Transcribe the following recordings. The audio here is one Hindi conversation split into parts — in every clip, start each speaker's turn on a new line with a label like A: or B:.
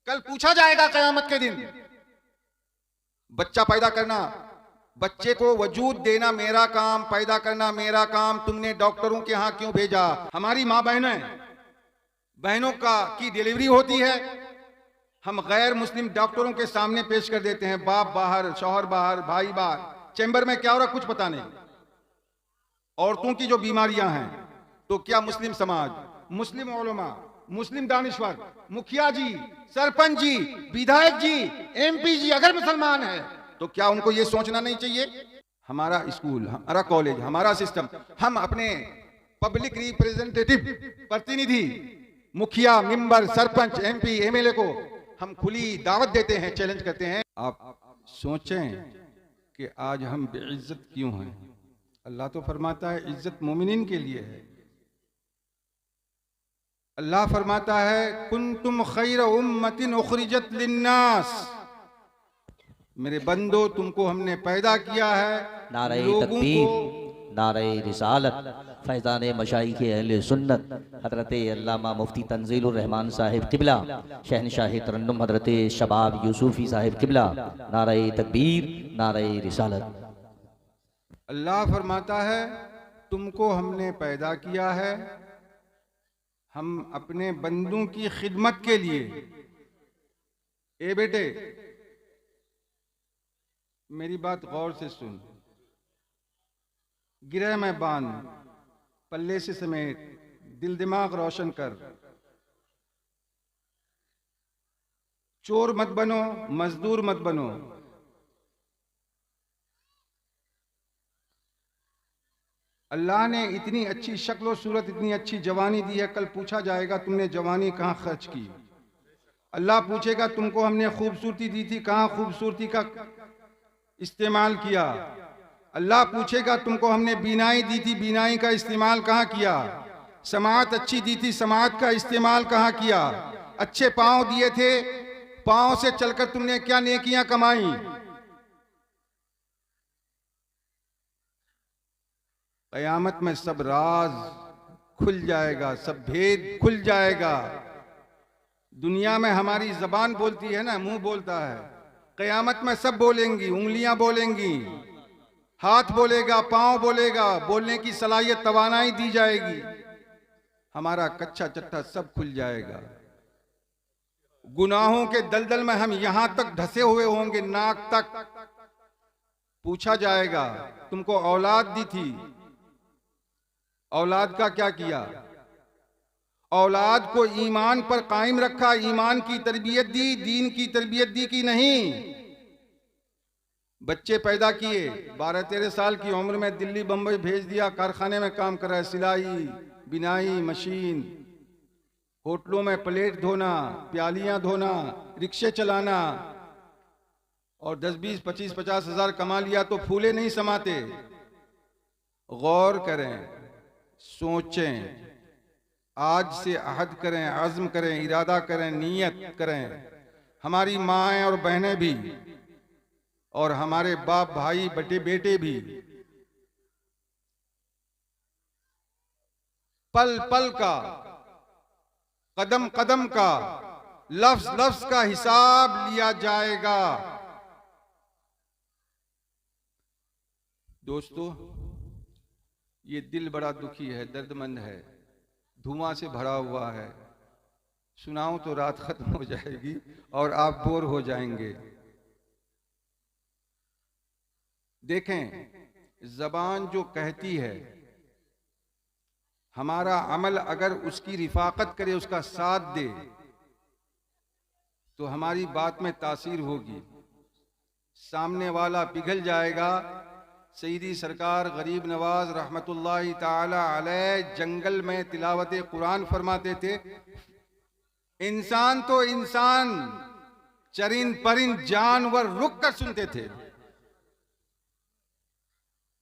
A: कल पूछा जाएगा क़यामत के दिन। बच्चा पैदा करना, बच्चे को वजूद देना मेरा काम, पैदा करना मेरा काम, तुमने डॉक्टरों के यहां क्यों भेजा? हमारी माँ बहनों की डिलीवरी होती है, हम गैर मुस्लिम डॉक्टरों के सामने पेश कर देते हैं। बाप बाहर, शौहर बाहर, भाई बाहर, चैम्बर में क्या हो रहा कुछ पता नहीं। औरतों की जो बीमारियां हैं, तो क्या मुस्लिम समाज, मुस्लिम उलमा, मुस्लिम दानिश्वर, मुखिया जी, सरपंच जी, विधायक जी, एमपी जी अगर मुसलमान है तो क्या उनको ये सोचना नहीं चाहिए? हमारा स्कूल, हमारा कॉलेज, हमारा सिस्टम, हम अपने पब्लिक रिप्रेजेंटेटिव, प्रतिनिधि, मुखिया, मेंबर, सरपंच, एमपी, एमएलए को हम खुली दावत देते हैं, चैलेंज करते हैं। आप सोचें कि आज हम बेइज्जत क्यों हैं? अल्लाह तो फरमाता है इज्जत मोमिनीन के लिए है। अल्लाह फरमाता है कुंतुम खैर उम्मतिन उखरिजत लिन्नास, मेरे बंदो तुमको हमने पैदा किया है
B: नारे
A: लोगों
B: तकबीर,
A: को।
B: नारे रिसालत, फैज़ान मशाइख अहले सुन्नत हज़रत अल्लामा मुफ्ती तंजीलुर रहमान साहिब किबला, शहनशाह तरन्नुम हज़रत शबाब यूसुफी साहिब किबला, नारे तकबीर, नारे रिसालत।
A: अल्लाह फरमाता है तुमको हमने पैदा किया है हम अपने बंदों की खिदमत के लिए। ए बेटे, मेरी बात गौर से सुन, गिरह में बांध, पल्ले से समेत, दिल दिमाग रोशन कर। चोर मत बनो, मजदूर मत बनो। अल्लाह ने इतनी अच्छी शक्ल और सूरत, इतनी अच्छी जवानी दी है, कल पूछा जाएगा तुमने जवानी कहाँ खर्च की। अल्लाह पूछेगा तुमको हमने खूबसूरती दी थी, कहाँ खूबसूरती का इस्तेमाल किया। अल्लाह पूछेगा तुमको हमने बीनाई दी थी, बीनाई का इस्तेमाल कहाँ किया। समाअत अच्छी दी थी, समाअत का इस्तेमाल कहाँ किया। अच्छे पाँव दिए थे, पाँव से चलकर तुमने क्या नेकियां कमाई। क़यामत में सब राज खुल जाएगा, सब भेद खुल जाएगा। दुनिया में हमारी जबान बोलती है ना, मुंह बोलता है, क़यामत में सब बोलेंगी, उंगलियां बोलेंगी, हाथ बोलेगा, पांव बोलेगा, बोलने की सलाहियत, तवानाई दी जाएगी। हमारा कच्चा चट्टा सब खुल जाएगा। गुनाहों के दलदल में हम यहां तक धसे हुए होंगे, नाक तक। पूछा जाएगा तुमको औलाद दी थी, औलाद का क्या किया। औलाद को ईमान पर कायम रखा, ईमान की तरबियत दी, दीन की तरबियत दी कि नहीं। बच्चे पैदा किए, 12-13 साल की उम्र में दिल्ली बंबई भेज दिया, कारखाने में काम कर रहा है, सिलाई, बिनाई, मशीन, होटलों में प्लेट धोना, प्यालियां धोना, रिक्शे चलाना, और 10, 20, 25, 50 हजार कमा लिया तो फूले नहीं समाते। गौर करें, सोचें, आज से अहद करें, अज़्म करें, इरादा करें, नीयत करें। हमारी माएँ और बहनें भी, और हमारे बाप भाई बटे बेटे भी, पल पल का, कदम कदम का, लफ्ज लफ्ज का हिसाब लिया जाएगा। दोस्तों, ये दिल बड़ा दुखी है, दर्दमंद है, धुआं से भरा हुआ है। सुनाऊं तो रात खत्म हो जाएगी और आप बोर हो जाएंगे। देखें, जबान जो कहती है, हमारा अमल अगर उसकी रिफाकत करे, उसका साथ दे, तो हमारी बात में तासीर होगी। सामने वाला पिघल जाएगा। सईदी सरकार गरीब नवाज रहमतुल्लाहि ताला अलैह जंगल में तिलावत कुरान फरमाते थे, इंसान तो इंसान, चरिंद परिंद जानवर रुक कर सुनते थे।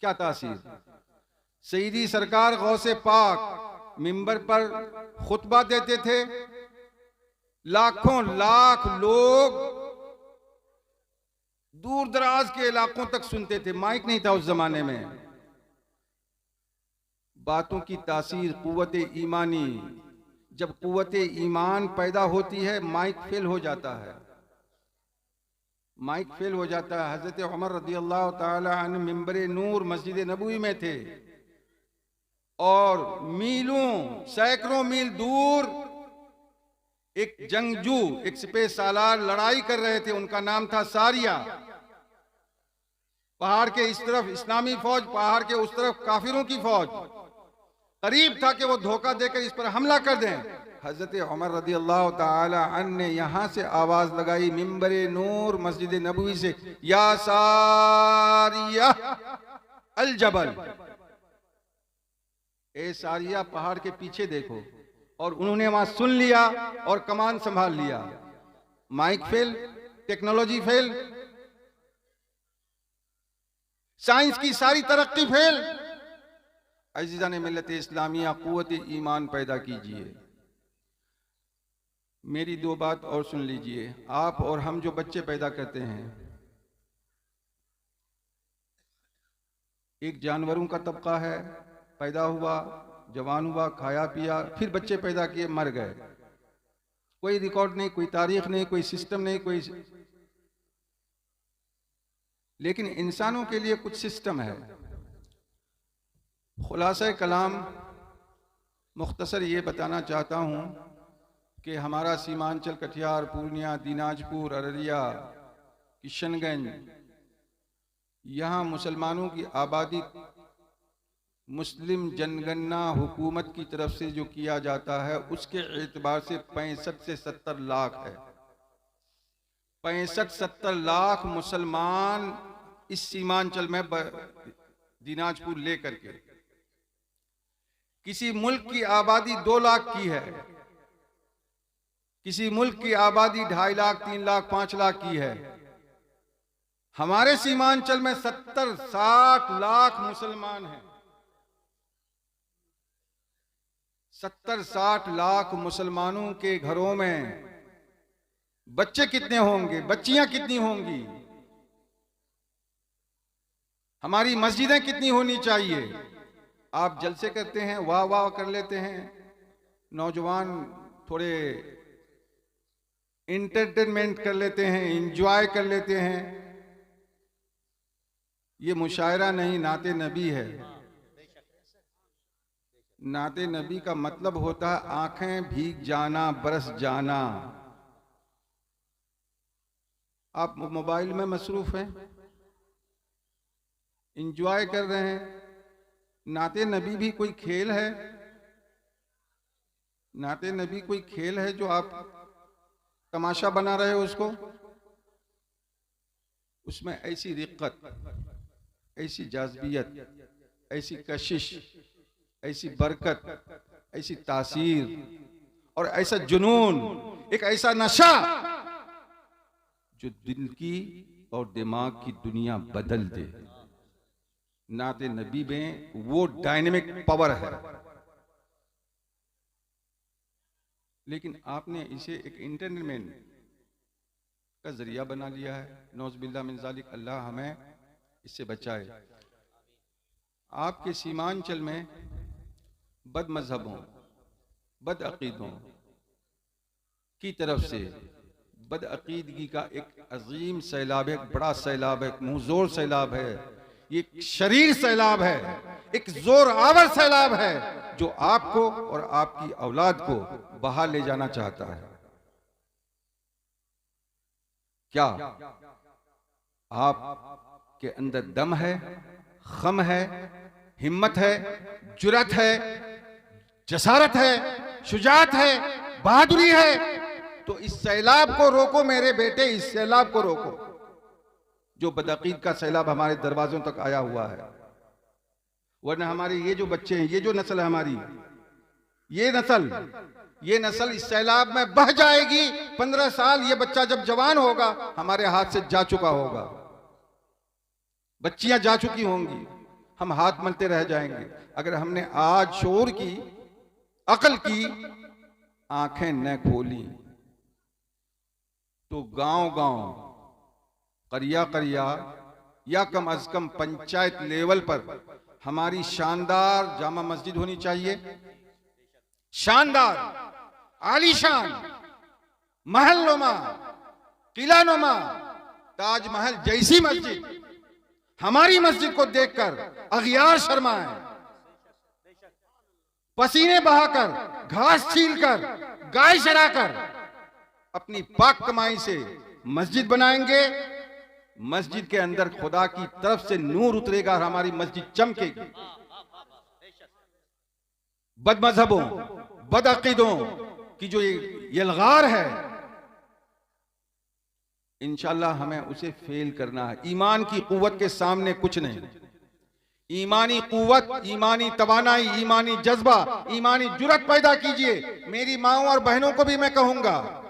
A: क्या तासीर। सईदी सरकार गौसे पाक मिंबर पर खुतबा देते थे, लाखों लाख लोग दूर दराज के इलाकों तक सुनते थे। माइक नहीं था उस जमाने में। बातों की तासीर, कुव्वत ईमानी, जब कुव्वते ईमान पैदा होती है माइक फेल हो जाता है, माइक फेल हो जाता है। हजरत उमर रज़ी अल्लाह ताला अन्हु मिंबर नूर मस्जिद नबवी में थे और मीलों सैकड़ों मील दूर एक जंगजू, एक सिपह सालार लड़ाई कर रहे थे। उनका नाम था सारिया। पहाड़ के इस तरफ इस्लामी फौज, पहाड़ के उस तरफ काफिरों की फौज। करीब था कि वो धोखा देकर इस पर हमला कर दें। हजरत उमर रज़ी अल्लाह ताला अन्हु ने यहां से आवाज लगाई मिंबर नूर मस्जिद नबवी से, या सारिया अल जबल, ए सारिया पहाड़ के पीछे देखो। और उन्होंने वहां सुन लिया और कमान संभाल लिया। Mike fail, technology fail, science की सारी तरक्की फेल। अजीज़ान मिल्लत इस्लामिया, कुव्वत ईमान पैदा कीजिए। मेरी दो बात और सुन लीजिए। आप और हम जो बच्चे पैदा करते हैं, एक जानवरों का तबका है, पैदा हुआ, जवान हुआ, खाया पिया, फिर बच्चे पैदा किए, मर गए। कोई रिकॉर्ड नहीं, कोई तारीख नहीं, कोई सिस्टम नहीं, कोई। लेकिन इंसानों के लिए कुछ सिस्टम है। खुलासा कलाम मुख्तसर ये बताना चाहता हूँ कि हमारा सीमांचल, कटिहार, पूर्णिया, दिनाजपुर, अररिया, किशनगंज, यहाँ मुसलमानों की आबादी मुस्लिम जनगणना हुकूमत की तरफ से जो किया जाता है उसके एतबार से 65 से 70 लाख है। 65-70 लाख मुसलमान इस सीमांचल में दिनाजपुर लेकर के। किसी मुल्क की आबादी 2 लाख की है, किसी मुल्क की आबादी 2.5 लाख, 3 लाख, 5 लाख की है। हमारे सीमांचल में 70-60 लाख मुसलमान हैं। 70-60 लाख मुसलमानों के घरों में बच्चे कितने होंगे, बच्चियां कितनी होंगी, हमारी मस्जिदें कितनी होनी चाहिए। आप जलसे करते हैं, वाह वाह कर लेते हैं, नौजवान थोड़े एंटरटेनमेंट कर लेते हैं, एंजॉय कर लेते हैं। ये मुशायरा नहीं, नाते नबी है। नाते नबी का मतलब होता है आंखें भीग जाना, बरस जाना। आप मोबाइल में मसरूफ हैं, एंजॉय कर रहे हैं। नाते नबी भी कोई खेल है? नाते नबी कोई खेल है जो आप तमाशा बना रहे हो उसको? उसमें ऐसी रिक्कत, ऐसी जाज़बियत, ऐसी कशिश, ऐसी बरकत, ऐसी तासीर और ऐसा जुनून, एक ऐसा नशा जो दिल की और दिमाग की दुनिया बदल दे। नाते नबी में वो डायनेमिक पावर है। लेकिन आपने इसे एक एंटरटेनमेंट का जरिया बना लिया है। नौज़बिल्लाह मिन ज़ालिक, अल्लाह हमें इससे बचाए। आपके सीमांचल में बद मजहबों, बद अकीदों की तरफ से बद अकीदगी का एक अजीम सैलाब है, एक बड़ा सैलाब है, एक मुंहजोर सैलाब है, ये एक शरीर सैलाब है, एक जोर आवर सैलाब है जो आपको और आपकी औलाद को बहा ले जाना चाहता है। क्या आप के अंदर दम है, खम है, हिम्मत है, जुरत है, जसारत है, शुजात है, बहादुरी है? तो इस सैलाब को रोको मेरे बेटे, इस सैलाब को रोको जो बदअकीद का सैलाब हमारे दरवाजों तक आया हुआ है। वरना हमारे ये जो बच्चे हैं, ये जो नस्ल है हमारी, ये नस्ल इस सैलाब में बह जाएगी। 15 साल ये बच्चा जब जवान होगा हमारे हाथ से जा चुका होगा, बच्चियां जा चुकी होंगी, हम हाथ मलते रह जाएंगे। अगर हमने आज शोर की, अकल की आंखें न खोली तो गांव-गांव, करिया-करिया या कम अज कम पंचायत लेवल पर हमारी शानदार जामा मस्जिद होनी चाहिए। शानदार, आलीशान, महलनुमा, किलानुमा, ताजमहल जैसी मस्जिद, हमारी मस्जिद को देखकर अगियार शर्माए, पसीने बहाकर, घास छीलकर, गाय चराकर अपनी पाक कमाई से मस्जिद बनाएंगे। मस्जिद के अंदर खुदा की तरफ से नूर उतरेगा और हमारी मस्जिद चमकेगी। बदमजहबों, बदअकीदों की जो ये यलगार है, इंशाल्लाह हमें उसे फेल करना है। ईमान की कुव्वत के सामने कुछ नहीं। ईमानी कुव्वत, ईमानी तवानाई, ईमानी जज्बा, ईमानी जुर्रत पैदा कीजिए। मेरी माओ और बहनों को भी मैं कहूंगा,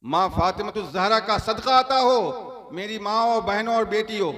A: मां फातिमतुज़ ज़हरा का सदका आता हो, मेरी माओ और बहनों और बेटियों।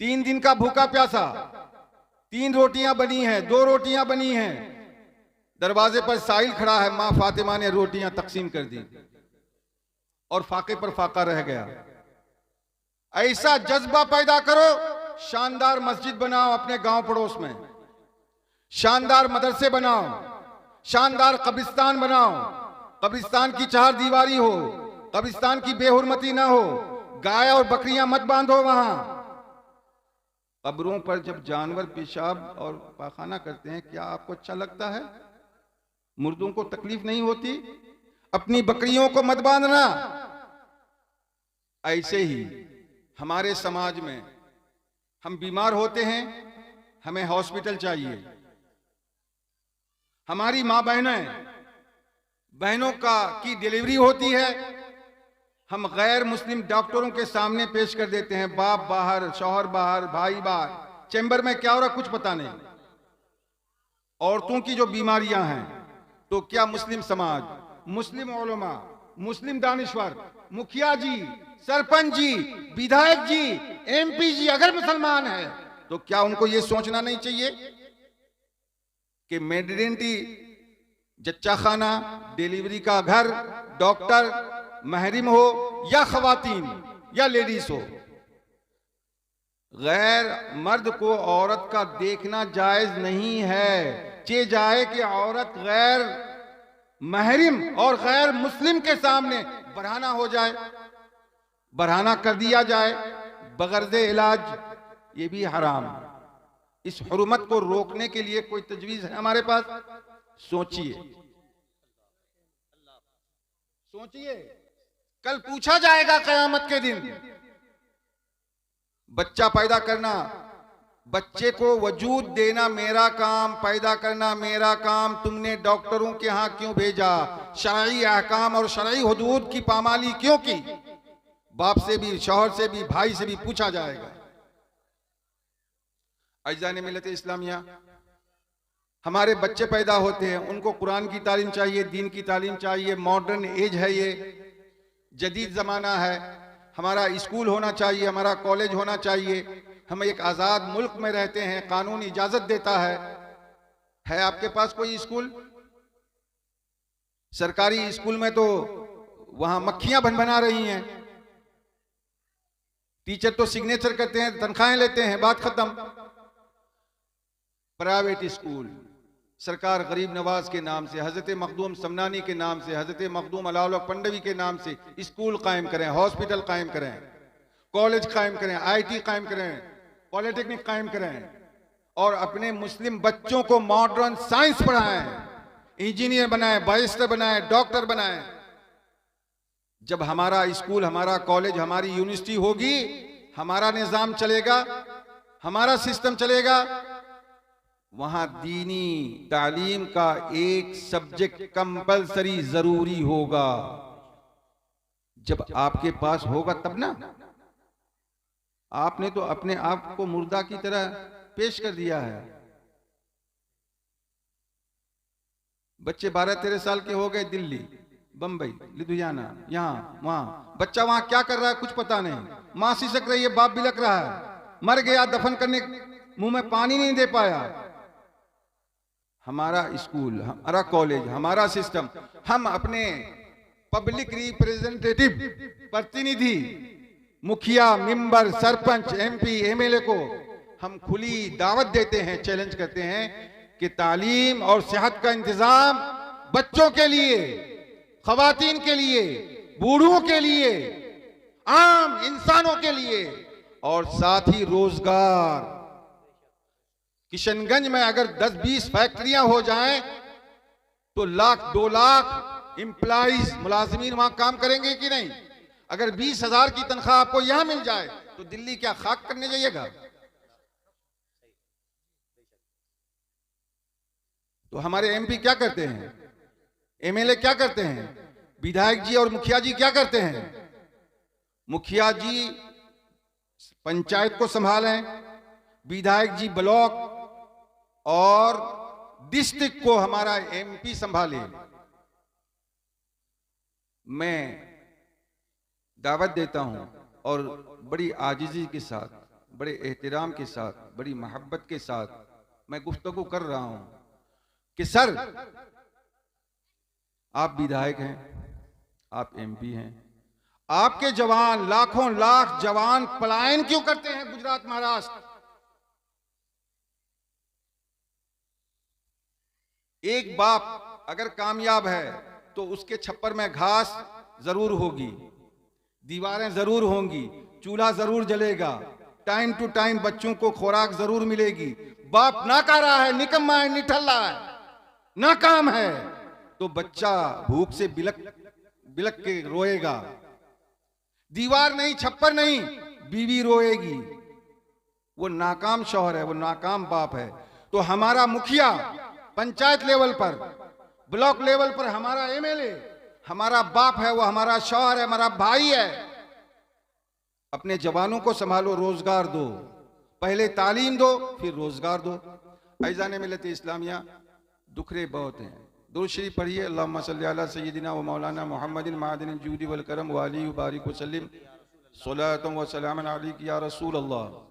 A: 3 दिन का भूखा प्यासा, 3 रोटियां बनी हैं, 2 रोटियां बनी हैं, दरवाजे पर साहिल खड़ा है, मां फातिमा ने रोटियां तकसीम कर दी और फाके पर फाका रह गया। ऐसा जज्बा पैदा करो, शानदार मस्जिद बनाओ अपने गांव पड़ोस में, शानदार मदरसे बनाओ, शानदार कब्रिस्तान बनाओ। कब्रिस्तान की 4 दीवारी हो, कब्रिस्तान की बेहुरमती ना हो, गाय और बकरियां मत बांधो वहां। कब्रों पर जब जानवर पेशाब और पाखाना करते हैं, क्या आपको अच्छा लगता है? मुर्दों को तकलीफ नहीं होती? अपनी बकरियों को मत बांधना। ऐसे ही हमारे समाज में हम बीमार होते हैं, हमें हॉस्पिटल चाहिए। हमारी मां बहनों की डिलीवरी होती है, हम गैर मुस्लिम डॉक्टरों के सामने पेश कर देते हैं। बाप बाहर, शौहर बाहर, भाई बाहर, चैम्बर में क्या हो रहा कुछ पता नहीं। औरतों की जो बीमारियां हैं, तो क्या मुस्लिम समाज, मुस्लिम उलमा, मुस्लिम दानिश्वर, मुखिया जी, सरपंच जी, विधायक जी, MP जी अगर मुसलमान है, तो क्या उनको यह सोचना नहीं चाहिए कि मेटरनिटी, जच्चा खाना, डिलीवरी का घर, डॉक्टर महरिम हो या खवातीन या लेडीज हो, गैर मर्द को औरत का देखना जायज नहीं है। चे जाए कि औरत गैर महरिम और गैर मुस्लिम के सामने बरहाना हो जाए, बरहाना कर दिया जाए बगैर इलाज, ये भी हराम। इस हुर्मत को रोकने के लिए कोई तजवीज है हमारे पास? सोचिए, सोचिए, कल पूछा जाएगा कयामत के दिन। बच्चा पैदा करना, बच्चे को वजूद देना मेरा काम, पैदा करना मेरा काम, तुमने डॉक्टरों के यहां क्यों भेजा? शरई अहकाम और शरई हुदूद की पामाली क्यों की? बाप से भी, शौहर से भी, भाई से भी पूछा जाएगा। अज़ान मिल्लत इस्लामिया, हमारे बच्चे पैदा होते हैं, उनको कुरान की तालीम चाहिए, दीन की तालीम चाहिए। मॉडर्न एज है, ये जदीद ज़माना है। हमारा स्कूल होना चाहिए, हमारा कॉलेज होना चाहिए। हम एक आज़ाद मुल्क में रहते हैं, कानून इजाज़त देता है आपके पास कोई स्कूल? सरकारी स्कूल में तो वहां मक्खियां भनभना रही हैं। टीचर तो सिग्नेचर करते हैं, तनख्वाहें लेते हैं, बात खत्म। प्राइवेट स्कूल सरकार गरीब नवाज के नाम से, हजरत मखदूम समनानी के नाम से, हजरत मखदूम अलाउल पंडवी के नाम से स्कूल कायम करें, हॉस्पिटल कायम करें, कॉलेज कायम करें, IT कायम करें, पॉलिटेक्निक कायम करें और अपने मुस्लिम बच्चों को मॉडर्न साइंस पढ़ाएं, इंजीनियर बनाएं, बैरिस्टर बनाएं, डॉक्टर बनाएं। जब हमारा स्कूल, हमारा कॉलेज, हमारी यूनिवर्सिटी होगी, हमारा निजाम चलेगा, हमारा सिस्टम चलेगा। वहां दीनी तालीम का एक सब्जेक्ट कंपलसरी जरूरी होगा। जब आपके पास होगा तब ना। आपने तो अपने आप को मुर्दा की तरह पेश कर दिया है। बच्चे 12-13 साल के हो गए, दिल्ली, बंबई, लुधियाना, यहां वहां। बच्चा वहां क्या कर रहा है कुछ पता नहीं। मां सिसक रही है, बाप बिलक रहा है, मर गया, दफन करने मुंह में पानी नहीं दे पाया। हमारा स्कूल, हमारा कॉलेज, हमारा सिस्टम, हम अपने पब्लिक रिप्रेजेंटेटिव, प्रतिनिधि, मुखिया, मेंबर, सरपंच, MP, MLA को हम खुली दावत देते हैं, चैलेंज करते हैं कि तालीम और सेहत का इंतजाम बच्चों के लिए, खवातीन के लिए, बूढ़ों के लिए, आम इंसानों के लिए, और साथ ही रोजगार। किशनगंज में अगर 10-20 फैक्ट्रियां हो जाएं तो 1-2 लाख एम्प्लॉइज, मुलाजिमीन वहां काम करेंगे कि नहीं? अगर 20,000 की तनख्वाह आपको यहां मिल जाए तो दिल्ली क्या खाक करने जाइएगा? तो हमारे एमपी क्या करते हैं, एमएलए क्या करते हैं, विधायक जी और मुखिया जी क्या करते हैं? मुखिया जी पंचायत को संभालें, विधायक जी ब्लॉक और डिस्ट्रिक्ट को हमारा एमपी संभाले। मैं दावत देता हूं और बड़ी आजिजी के साथ, बड़े एहतराम के साथ, बड़ी मोहब्बत के साथ मैं गुफ्तगू कर रहा हूं कि सर, आप विधायक हैं, आप एमपी हैं, आपके जवान, लाखों लाख जवान पलायन क्यों करते हैं गुजरात, महाराष्ट्र? एक बाप अगर कामयाब है तो उसके छप्पर में घास जरूर होगी, दीवारें जरूर होंगी, चूल्हा जरूर जलेगा, टाइम टू टाइम बच्चों को खुराक जरूर मिलेगी। बाप नाकारा है, निकम्मा है, निठल्ला है, नाकाम है, तो बच्चा भूख से बिलक के रोएगा। दीवार नहीं, छप्पर नहीं, बीवी रोएगी। वो नाकाम शौहर है, वो नाकाम बाप है। तो हमारा मुखिया पंचायत लेवल पर, ब्लॉक लेवल पर हमारा एमएलए हमारा बाप है, वो हमारा शौहर है, हमारा भाई है। अपने जवानों को संभालो, रोजगार दो, पहले तालीम दो फिर रोजगार दो। ऐज़ान मिल्लत इस्लामिया दुखरे बहुत हैं। दुरूद शरीफ पढ़िए। अल्लाहुम्मा सल्ली अला सय्यदिना व मौलाना मुहम्मदिन मादिनिल जूदी वल करम व आलिहि व बारिक व सल्लिम सलातन व सलामन अलैका या रसूल अल्लाह।